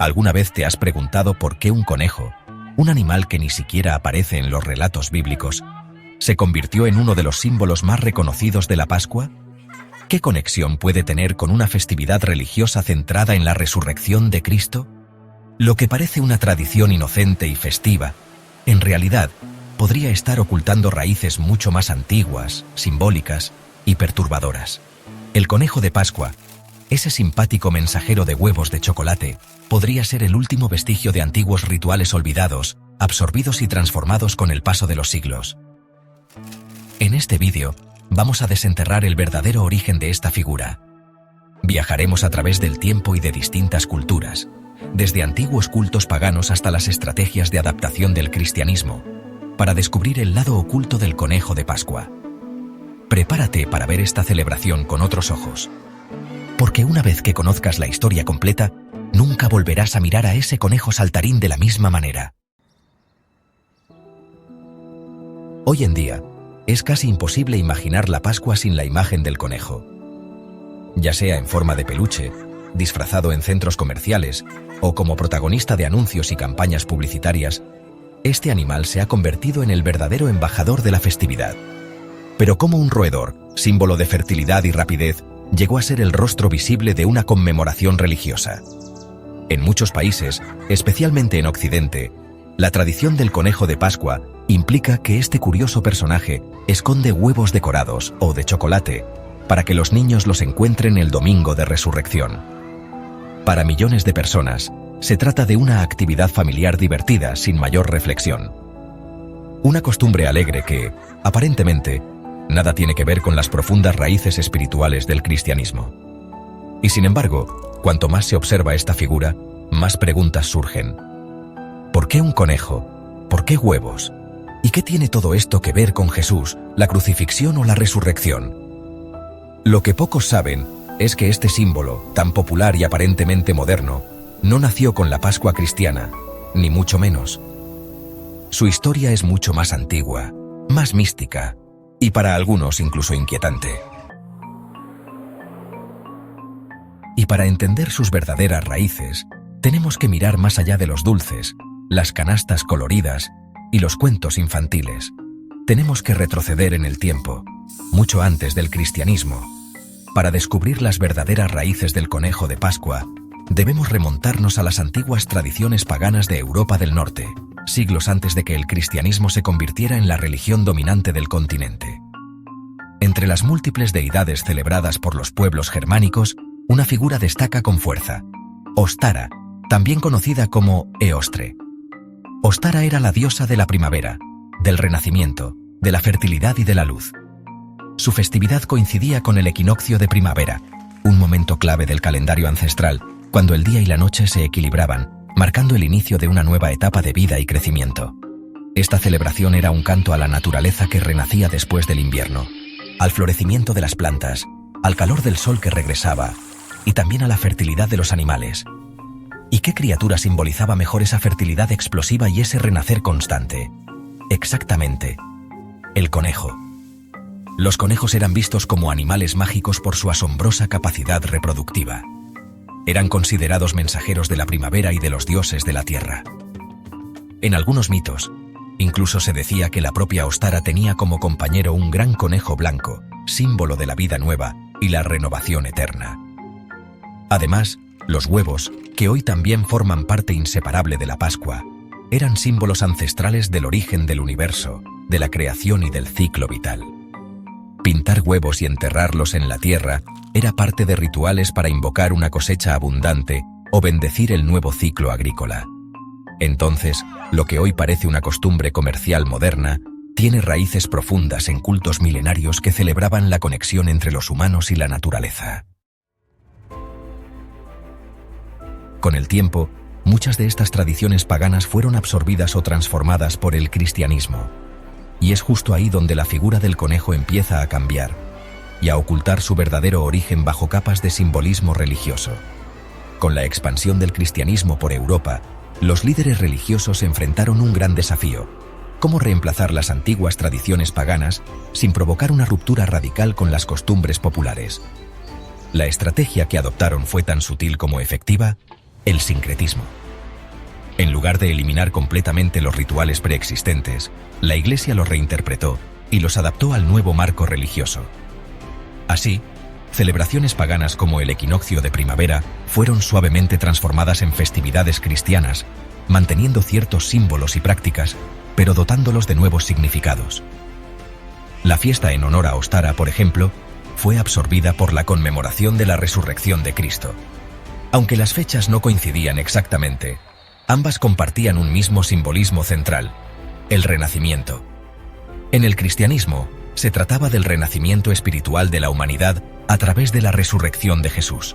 ¿Alguna vez te has preguntado por qué un conejo, un animal que ni siquiera aparece en los relatos bíblicos, se convirtió en uno de los símbolos más reconocidos de la Pascua? ¿Qué conexión puede tener con una festividad religiosa centrada en la resurrección de Cristo? Lo que parece una tradición inocente y festiva, en realidad, podría estar ocultando raíces mucho más antiguas, simbólicas y perturbadoras. El conejo de Pascua, ese simpático mensajero de huevos de chocolate, podría ser el último vestigio de antiguos rituales olvidados, absorbidos y transformados con el paso de los siglos. En este vídeo, vamos a desenterrar el verdadero origen de esta figura. Viajaremos a través del tiempo y de distintas culturas, desde antiguos cultos paganos hasta las estrategias de adaptación del cristianismo, para descubrir el lado oculto del conejo de Pascua. Prepárate para ver esta celebración con otros ojos, porque una vez que conozcas la historia completa, nunca volverás a mirar a ese conejo saltarín de la misma manera. Hoy en día, es casi imposible imaginar la Pascua sin la imagen del conejo. Ya sea en forma de peluche, disfrazado en centros comerciales o como protagonista de anuncios y campañas publicitarias, este animal se ha convertido en el verdadero embajador de la festividad. Pero como un roedor, símbolo de fertilidad y rapidez, llegó a ser el rostro visible de una conmemoración religiosa. En muchos países, especialmente en Occidente, la tradición del conejo de Pascua implica que este curioso personaje esconde huevos decorados o de chocolate para que los niños los encuentren el domingo de resurrección. Para millones de personas, se trata de una actividad familiar divertida sin mayor reflexión. Una costumbre alegre que, aparentemente, nada tiene que ver con las profundas raíces espirituales del cristianismo. Y sin embargo, cuanto más se observa esta figura, más preguntas surgen. ¿Por qué un conejo? ¿Por qué huevos? ¿Y qué tiene todo esto que ver con Jesús, la crucifixión o la resurrección? Lo que pocos saben es que este símbolo, tan popular y aparentemente moderno, no nació con la Pascua cristiana, ni mucho menos. Su historia es mucho más antigua, más mística, y para algunos incluso inquietante. Y para entender sus verdaderas raíces, tenemos que mirar más allá de los dulces, las canastas coloridas y los cuentos infantiles. Tenemos que retroceder en el tiempo, mucho antes del cristianismo. Para descubrir las verdaderas raíces del conejo de Pascua, debemos remontarnos a las antiguas tradiciones paganas de Europa del Norte, siglos antes de que el cristianismo se convirtiera en la religión dominante del continente. Entre las múltiples deidades celebradas por los pueblos germánicos, una figura destaca con fuerza: Ostara, también conocida como Eostre. Ostara era la diosa de la primavera, del renacimiento, de la fertilidad y de la luz. Su festividad coincidía con el equinoccio de primavera, un momento clave del calendario ancestral, cuando el día y la noche se equilibraban, marcando el inicio de una nueva etapa de vida y crecimiento. Esta celebración era un canto a la naturaleza que renacía después del invierno, al florecimiento de las plantas, al calor del sol que regresaba, y también a la fertilidad de los animales. ¿Y qué criatura simbolizaba mejor esa fertilidad explosiva y ese renacer constante? Exactamente, el conejo. Los conejos eran vistos como animales mágicos por su asombrosa capacidad reproductiva. Eran considerados mensajeros de la primavera y de los dioses de la tierra. En algunos mitos, incluso se decía que la propia Ostara tenía como compañero un gran conejo blanco, símbolo de la vida nueva y la renovación eterna. Además, los huevos, que hoy también forman parte inseparable de la Pascua, eran símbolos ancestrales del origen del universo, de la creación y del ciclo vital. Pintar huevos y enterrarlos en la tierra era parte de rituales para invocar una cosecha abundante o bendecir el nuevo ciclo agrícola. Entonces, lo que hoy parece una costumbre comercial moderna, tiene raíces profundas en cultos milenarios que celebraban la conexión entre los humanos y la naturaleza. Con el tiempo, muchas de estas tradiciones paganas fueron absorbidas o transformadas por el cristianismo. Y es justo ahí donde la figura del conejo empieza a cambiar y a ocultar su verdadero origen bajo capas de simbolismo religioso. Con la expansión del cristianismo por Europa, los líderes religiosos enfrentaron un gran desafío: cómo reemplazar las antiguas tradiciones paganas sin provocar una ruptura radical con las costumbres populares. La estrategia que adoptaron fue tan sutil como efectiva, el sincretismo. En lugar de eliminar completamente los rituales preexistentes, la Iglesia los reinterpretó y los adaptó al nuevo marco religioso. Así, celebraciones paganas como el equinoccio de primavera fueron suavemente transformadas en festividades cristianas, manteniendo ciertos símbolos y prácticas, pero dotándolos de nuevos significados. La fiesta en honor a Ostara, por ejemplo, fue absorbida por la conmemoración de la resurrección de Cristo. Aunque las fechas no coincidían exactamente, ambas compartían un mismo simbolismo central: el renacimiento. En el cristianismo, se trataba del renacimiento espiritual de la humanidad a través de la resurrección de Jesús.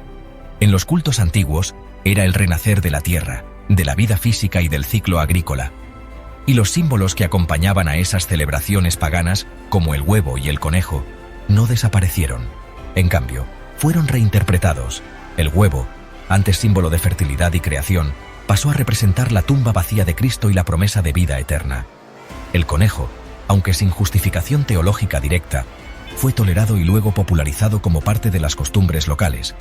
En los cultos antiguos, era el renacer de la tierra, de la vida física y del ciclo agrícola. Y los símbolos que acompañaban a esas celebraciones paganas, como el huevo y el conejo, no desaparecieron. En cambio, fueron reinterpretados. El huevo, antes símbolo de fertilidad y creación, pasó a representar la tumba vacía de Cristo y la promesa de vida eterna. El conejo, aunque sin justificación teológica directa, fue tolerado y luego popularizado como parte de las costumbres locales,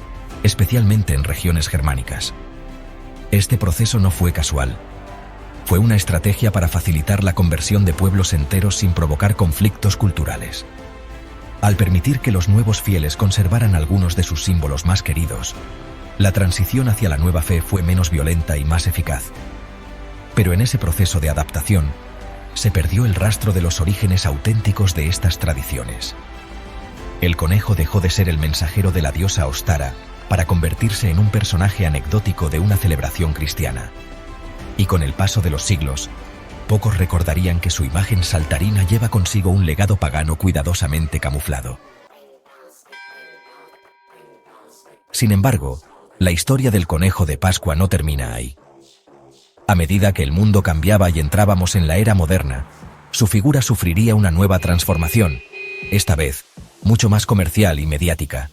especialmente en regiones germánicas. Este proceso no fue casual. Fue una estrategia para facilitar la conversión de pueblos enteros sin provocar conflictos culturales. Al permitir que los nuevos fieles conservaran algunos de sus símbolos más queridos, la transición hacia la nueva fe fue menos violenta y más eficaz. Pero en ese proceso de adaptación, se perdió el rastro de los orígenes auténticos de estas tradiciones. El conejo dejó de ser el mensajero de la diosa Ostara para convertirse en un personaje anecdótico de una celebración cristiana. Y con el paso de los siglos, pocos recordarían que su imagen saltarina lleva consigo un legado pagano cuidadosamente camuflado. Sin embargo, la historia del conejo de Pascua no termina ahí. A medida que el mundo cambiaba y entrábamos en la era moderna, su figura sufriría una nueva transformación, esta vez mucho más comercial y mediática.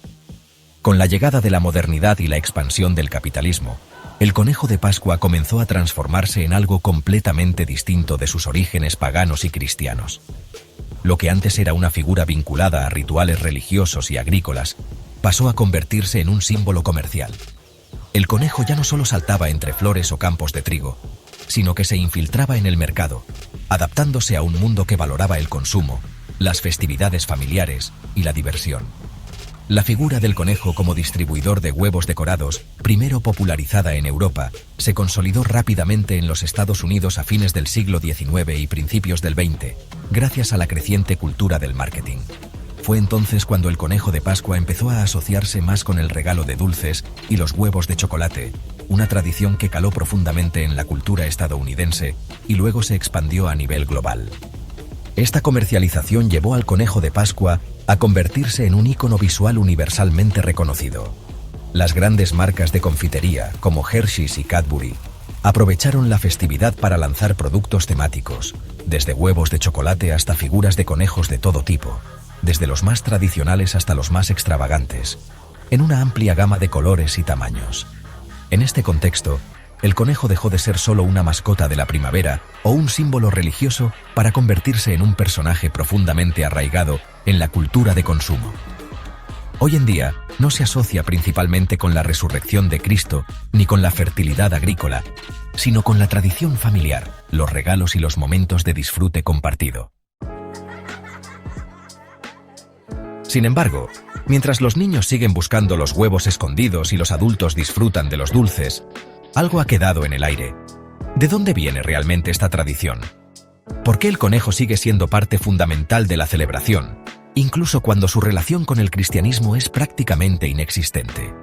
Con la llegada de la modernidad y la expansión del capitalismo, el conejo de Pascua comenzó a transformarse en algo completamente distinto de sus orígenes paganos y cristianos. Lo que antes era una figura vinculada a rituales religiosos y agrícolas, pasó a convertirse en un símbolo comercial. El conejo ya no solo saltaba entre flores o campos de trigo, sino que se infiltraba en el mercado, adaptándose a un mundo que valoraba el consumo, las festividades familiares y la diversión. La figura del conejo como distribuidor de huevos decorados, primero popularizada en Europa, se consolidó rápidamente en los Estados Unidos a fines del siglo XIX y principios del XX, gracias a la creciente cultura del marketing. Fue entonces cuando el conejo de Pascua empezó a asociarse más con el regalo de dulces y los huevos de chocolate, una tradición que caló profundamente en la cultura estadounidense y luego se expandió a nivel global. Esta comercialización llevó al conejo de Pascua a convertirse en un ícono visual universalmente reconocido. Las grandes marcas de confitería, como Hershey's y Cadbury, aprovecharon la festividad para lanzar productos temáticos, desde huevos de chocolate hasta figuras de conejos de todo tipo, desde los más tradicionales hasta los más extravagantes, en una amplia gama de colores y tamaños. En este contexto, el conejo dejó de ser solo una mascota de la primavera o un símbolo religioso para convertirse en un personaje profundamente arraigado en la cultura de consumo. Hoy en día, no se asocia principalmente con la resurrección de Cristo ni con la fertilidad agrícola, sino con la tradición familiar, los regalos y los momentos de disfrute compartido. Sin embargo, mientras los niños siguen buscando los huevos escondidos y los adultos disfrutan de los dulces, algo ha quedado en el aire. ¿De dónde viene realmente esta tradición? ¿Por qué el conejo sigue siendo parte fundamental de la celebración, incluso cuando su relación con el cristianismo es prácticamente inexistente?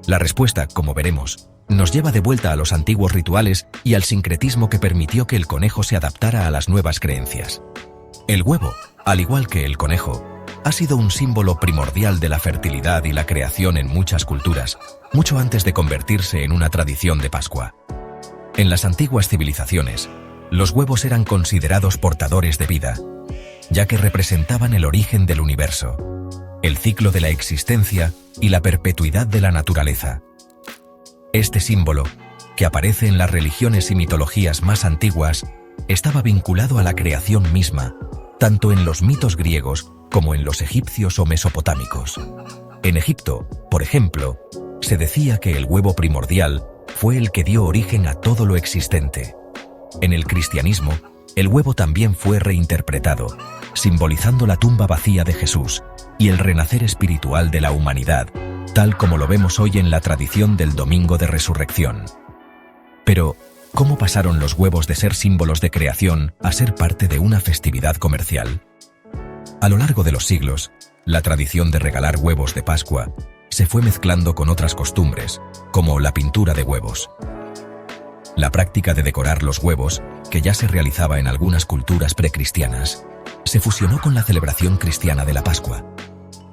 La respuesta, como veremos, nos lleva de vuelta a los antiguos rituales y al sincretismo que permitió que el conejo se adaptara a las nuevas creencias. El huevo, al igual que el conejo, ha sido un símbolo primordial de la fertilidad y la creación en muchas culturas, mucho antes de convertirse en una tradición de Pascua. En las antiguas civilizaciones, los huevos eran considerados portadores de vida, ya que representaban el origen del universo, el ciclo de la existencia y la perpetuidad de la naturaleza. Este símbolo, que aparece en las religiones y mitologías más antiguas, estaba vinculado a la creación misma, tanto en los mitos griegos como en los egipcios o mesopotámicos. En Egipto, por ejemplo, Se decía que el huevo primordial fue el que dio origen a todo lo existente. En el cristianismo, el huevo también fue reinterpretado, simbolizando la tumba vacía de Jesús y el renacer espiritual de la humanidad, tal como lo vemos hoy en la tradición del Domingo de Resurrección. Pero, ¿cómo pasaron los huevos de ser símbolos de creación a ser parte de una festividad comercial? A lo largo de los siglos, la tradición de regalar huevos de Pascua se fue mezclando con otras costumbres, como la pintura de huevos. La práctica de decorar los huevos, que ya se realizaba en algunas culturas precristianas, se fusionó con la celebración cristiana de la Pascua.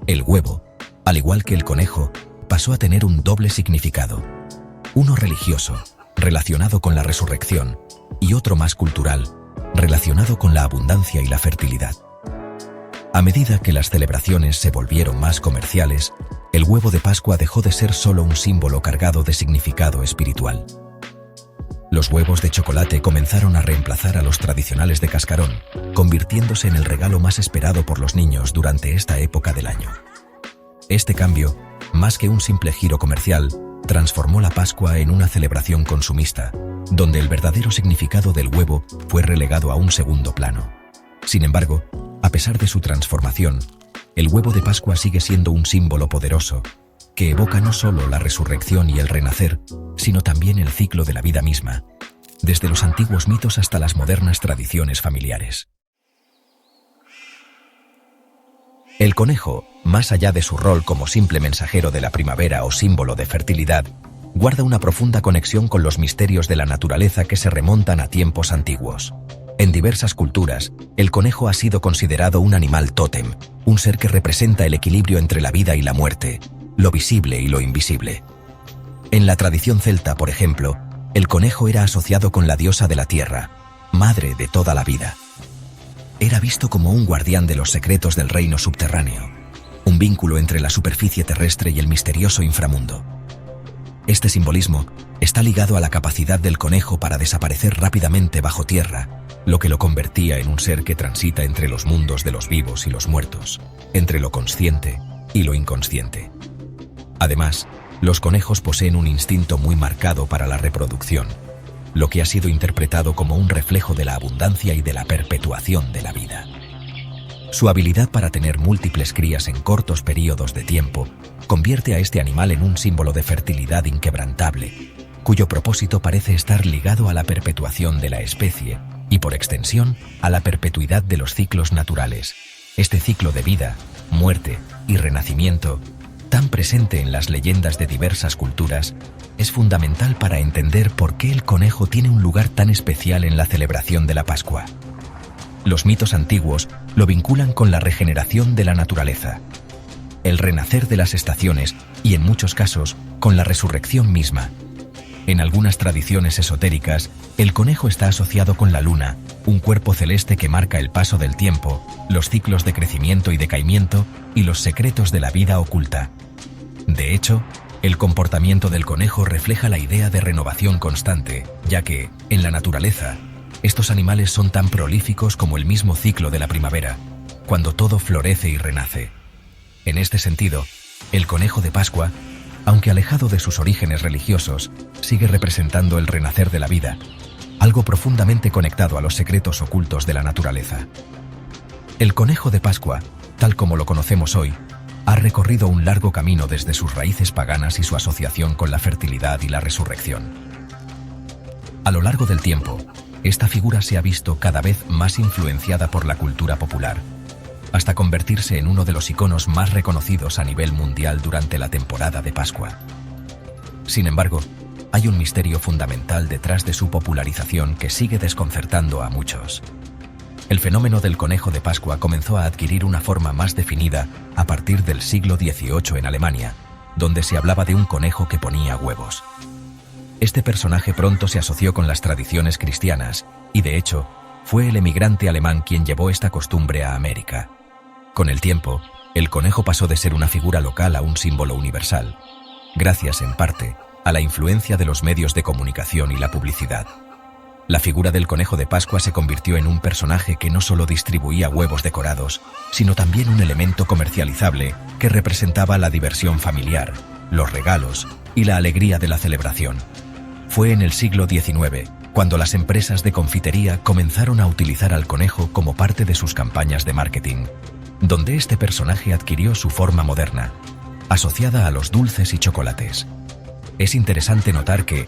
El huevo, al igual que el conejo, pasó a tener un doble significado: uno religioso, relacionado con la resurrección, y otro más cultural, relacionado con la abundancia y la fertilidad. A medida que las celebraciones se volvieron más comerciales, el huevo de Pascua dejó de ser solo un símbolo cargado de significado espiritual. Los huevos de chocolate comenzaron a reemplazar a los tradicionales de cascarón, convirtiéndose en el regalo más esperado por los niños durante esta época del año. Este cambio, más que un simple giro comercial, transformó la Pascua en una celebración consumista, donde el verdadero significado del huevo fue relegado a un segundo plano. Sin embargo, a pesar de su transformación, el huevo de Pascua sigue siendo un símbolo poderoso, que evoca no solo la resurrección y el renacer, sino también el ciclo de la vida misma, desde los antiguos mitos hasta las modernas tradiciones familiares. El conejo, más allá de su rol como simple mensajero de la primavera o símbolo de fertilidad, guarda una profunda conexión con los misterios de la naturaleza que se remontan a tiempos antiguos. En diversas culturas, el conejo ha sido considerado un animal tótem, un ser que representa el equilibrio entre la vida y la muerte, lo visible y lo invisible. En la tradición celta, por ejemplo, el conejo era asociado con la diosa de la tierra, madre de toda la vida. Era visto como un guardián de los secretos del reino subterráneo, un vínculo entre la superficie terrestre y el misterioso inframundo. Este simbolismo está ligado a la capacidad del conejo para desaparecer rápidamente bajo tierra, lo que lo convertía en un ser que transita entre los mundos de los vivos y los muertos, entre lo consciente y lo inconsciente. Además, los conejos poseen un instinto muy marcado para la reproducción, lo que ha sido interpretado como un reflejo de la abundancia y de la perpetuación de la vida. Su habilidad para tener múltiples crías en cortos periodos de tiempo convierte a este animal en un símbolo de fertilidad inquebrantable, cuyo propósito parece estar ligado a la perpetuación de la especie y, por extensión, a la perpetuidad de los ciclos naturales. Este ciclo de vida, muerte y renacimiento, tan presente en las leyendas de diversas culturas, es fundamental para entender por qué el conejo tiene un lugar tan especial en la celebración de la Pascua. Los mitos antiguos lo vinculan con la regeneración de la naturaleza, el renacer de las estaciones y, en muchos casos, con la resurrección misma. En algunas tradiciones esotéricas, el conejo está asociado con la luna, un cuerpo celeste que marca el paso del tiempo, los ciclos de crecimiento y decaimiento y los secretos de la vida oculta. De hecho, el comportamiento del conejo refleja la idea de renovación constante, ya que, en la naturaleza, estos animales son tan prolíficos como el mismo ciclo de la primavera, cuando todo florece y renace. En este sentido, el conejo de Pascua, aunque alejado de sus orígenes religiosos, sigue representando el renacer de la vida, algo profundamente conectado a los secretos ocultos de la naturaleza. El conejo de Pascua, tal como lo conocemos hoy, ha recorrido un largo camino desde sus raíces paganas y su asociación con la fertilidad y la resurrección. A lo largo del tiempo, esta figura se ha visto cada vez más influenciada por la cultura popular, hasta convertirse en uno de los iconos más reconocidos a nivel mundial durante la temporada de Pascua. Sin embargo, hay un misterio fundamental detrás de su popularización que sigue desconcertando a muchos. El fenómeno del conejo de Pascua comenzó a adquirir una forma más definida a partir del siglo XVIII en Alemania, donde se hablaba de un conejo que ponía huevos. Este personaje pronto se asoció con las tradiciones cristianas y, de hecho, fue el emigrante alemán quien llevó esta costumbre a América. Con el tiempo, el conejo pasó de ser una figura local a un símbolo universal, gracias, en parte, a la influencia de los medios de comunicación y la publicidad. La figura del conejo de Pascua se convirtió en un personaje que no solo distribuía huevos decorados, sino también un elemento comercializable que representaba la diversión familiar, los regalos y la alegría de la celebración. Fue en el siglo XIX cuando las empresas de confitería comenzaron a utilizar al conejo como parte de sus campañas de marketing, donde este personaje adquirió su forma moderna, asociada a los dulces y chocolates. Es interesante notar que,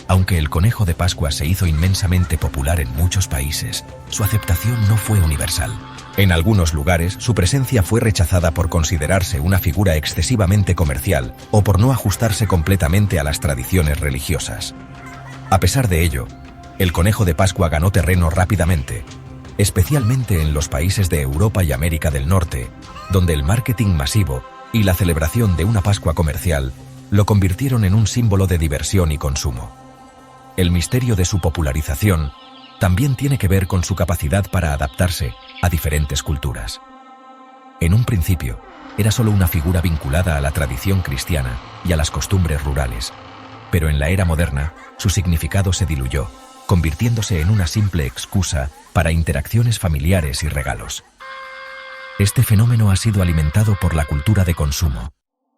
aunque el conejo de Pascua se hizo inmensamente popular en muchos países, su aceptación no fue universal. En algunos lugares, su presencia fue rechazada por considerarse una figura excesivamente comercial o por no ajustarse completamente a las tradiciones religiosas. A pesar de ello, el conejo de Pascua ganó terreno rápidamente, especialmente en los países de Europa y América del Norte, donde el marketing masivo y la celebración de una Pascua comercial lo convirtieron en un símbolo de diversión y consumo. El misterio de su popularización también tiene que ver con su capacidad para adaptarse a diferentes culturas. En un principio, era solo una figura vinculada a la tradición cristiana y a las costumbres rurales, pero en la era moderna, su significado se diluyó, convirtiéndose en una simple excusa para interacciones familiares y regalos. Este fenómeno ha sido alimentado por la cultura de consumo,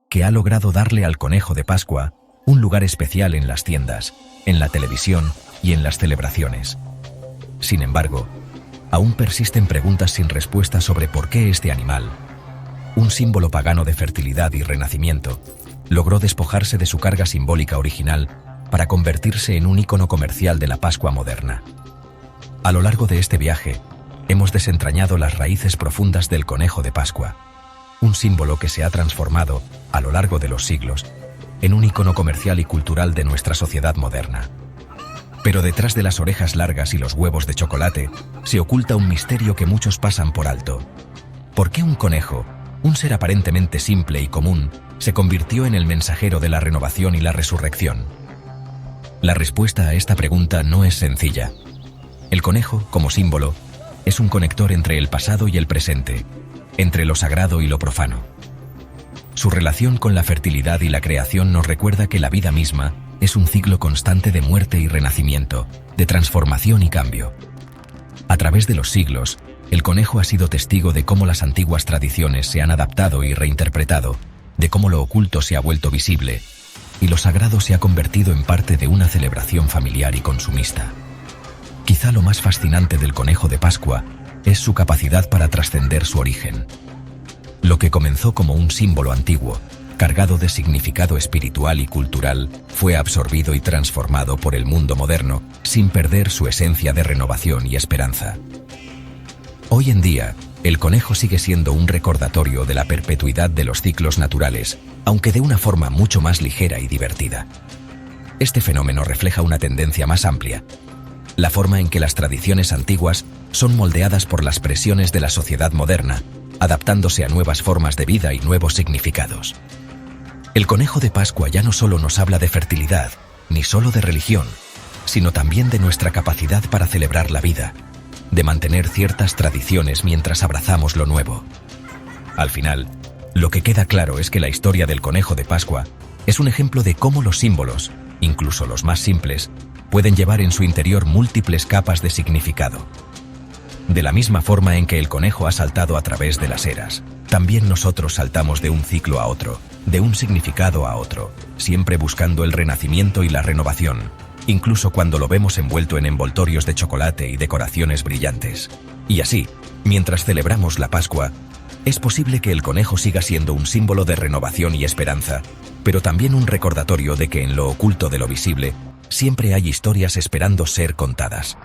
que ha logrado darle al conejo de Pascua un lugar especial en las tiendas, en la televisión y en las celebraciones. Sin embargo, aún persisten preguntas sin respuesta sobre por qué este animal, un símbolo pagano de fertilidad y renacimiento, logró despojarse de su carga simbólica original para convertirse en un ícono comercial de la Pascua moderna. A lo largo de este viaje, hemos desentrañado las raíces profundas del conejo de Pascua, un símbolo que se ha transformado, a lo largo de los siglos, en un ícono comercial y cultural de nuestra sociedad moderna. Pero detrás de las orejas largas y los huevos de chocolate, se oculta un misterio que muchos pasan por alto. ¿Por qué un conejo, un ser aparentemente simple y común, se convirtió en el mensajero de la renovación y la resurrección? La respuesta a esta pregunta no es sencilla. El conejo, como símbolo, es un conector entre el pasado y el presente, entre lo sagrado y lo profano. Su relación con la fertilidad y la creación nos recuerda que la vida misma es un ciclo constante de muerte y renacimiento, de transformación y cambio. A través de los siglos, el conejo ha sido testigo de cómo las antiguas tradiciones se han adaptado y reinterpretado, de cómo lo oculto se ha vuelto visible, y lo sagrado se ha convertido en parte de una celebración familiar y consumista. Quizá lo más fascinante del conejo de Pascua es su capacidad para trascender su origen. Lo que comenzó como un símbolo antiguo, cargado de significado espiritual y cultural, fue absorbido y transformado por el mundo moderno sin perder su esencia de renovación y esperanza. Hoy en día, el conejo sigue siendo un recordatorio de la perpetuidad de los ciclos naturales, aunque de una forma mucho más ligera y divertida. Este fenómeno refleja una tendencia más amplia, la forma en que las tradiciones antiguas son moldeadas por las presiones de la sociedad moderna, adaptándose a nuevas formas de vida y nuevos significados. El conejo de Pascua ya no solo nos habla de fertilidad, ni solo de religión, sino también de nuestra capacidad para celebrar la vida, de mantener ciertas tradiciones mientras abrazamos lo nuevo. Al final, lo que queda claro es que la historia del conejo de Pascua es un ejemplo de cómo los símbolos, incluso los más simples, pueden llevar en su interior múltiples capas de significado. De la misma forma en que el conejo ha saltado a través de las eras, también nosotros saltamos de un ciclo a otro, de un significado a otro, siempre buscando el renacimiento y la renovación, incluso cuando lo vemos envuelto en envoltorios de chocolate y decoraciones brillantes. Y así, mientras celebramos la Pascua, es posible que el conejo siga siendo un símbolo de renovación y esperanza, pero también un recordatorio de que en lo oculto de lo visible, siempre hay historias esperando ser contadas.